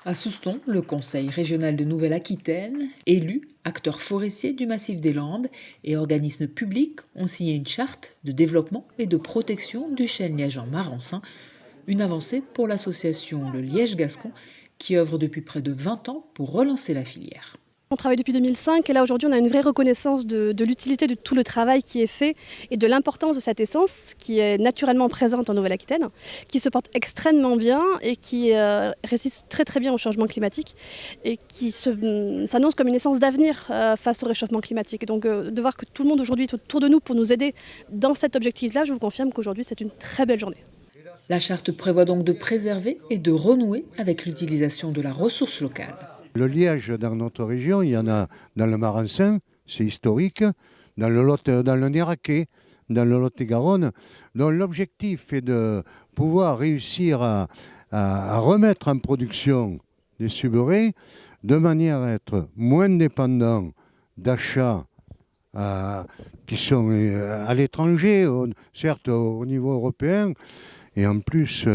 À Souston, le Conseil régional de Nouvelle-Aquitaine, élus, acteurs forestiers du massif des Landes et organismes publics ont signé une charte de développement et de protection du chêne liégeant marensin, une avancée pour l'association Le Liège Gascon qui œuvre depuis près de 20 ans pour relancer la filière. On travaille depuis 2005 et là aujourd'hui on a une vraie reconnaissance de l'utilité de tout le travail qui est fait et de l'importance de cette essence qui est naturellement présente en Nouvelle-Aquitaine, qui se porte extrêmement bien et qui résiste très très bien au changement climatique et qui s'annonce comme une essence d'avenir face au réchauffement climatique. Et donc de voir que tout le monde aujourd'hui est autour de nous pour nous aider dans cet objectif-là, je vous confirme qu'aujourd'hui c'est une très belle journée. La charte prévoit donc de préserver et de renouer avec l'utilisation de la ressource locale. Le liège dans notre région, il y en a dans le Marensin, c'est historique, dans le Néraquais, dans le Lot-et-Garonne. Donc l'objectif est de pouvoir réussir à remettre en production des suberets de manière à être moins dépendant d'achats qui sont à l'étranger, certes au niveau européen, et en plus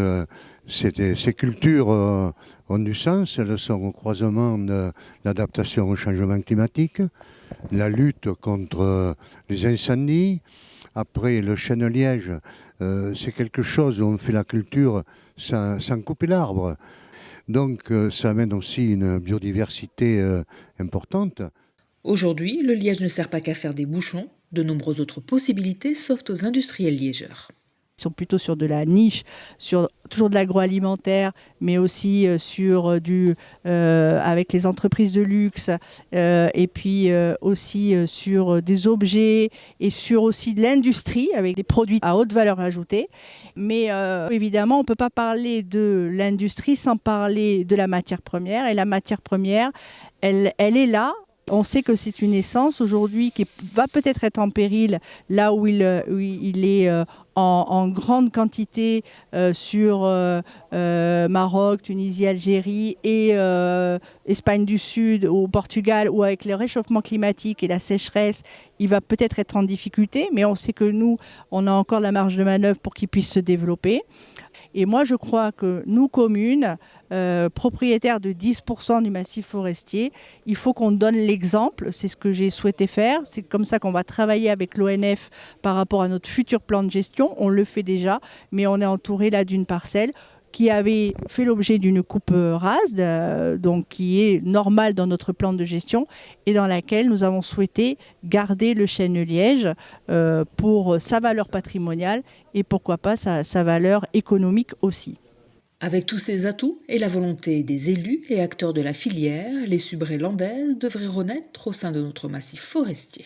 ces cultures ont du sens, elles sont au croisement de l'adaptation au changement climatique, la lutte contre les incendies. Après, le chêne-liège, c'est quelque chose où on fait la culture sans couper l'arbre. Donc ça amène aussi une biodiversité importante. Aujourd'hui, le liège ne sert pas qu'à faire des bouchons, de nombreuses autres possibilités s'offrent aux industriels liégeurs. Ils sont plutôt sur de la niche, sur toujours de l'agroalimentaire, mais aussi avec les entreprises de luxe, et puis aussi sur des objets et sur aussi de l'industrie avec des produits à haute valeur ajoutée. Mais évidemment, on ne peut pas parler de l'industrie sans parler de la matière première. Et la matière première, elle est là. On sait que c'est une essence aujourd'hui qui va peut-être être en péril là où il est en grande quantité sur Maroc, Tunisie, Algérie et Espagne du Sud ou Portugal, où avec le réchauffement climatique et la sécheresse, il va peut-être être en difficulté, mais on sait que nous, on a encore la marge de manœuvre pour qu'il puisse se développer. Et moi, je crois que nous, communes, propriétaires de 10% du massif forestier, il faut qu'on donne l'exemple. C'est ce que j'ai souhaité faire. C'est comme ça qu'on va travailler avec l'ONF par rapport à notre futur plan de gestion. On le fait déjà, mais on est entouré là d'une parcelle qui avait fait l'objet d'une coupe rase, donc qui est normale dans notre plan de gestion et dans laquelle nous avons souhaité garder le chêne-liège pour sa valeur patrimoniale et pourquoi pas sa valeur économique aussi. Avec tous ces atouts et la volonté des élus et acteurs de la filière, les suberets landaises devraient renaître au sein de notre massif forestier.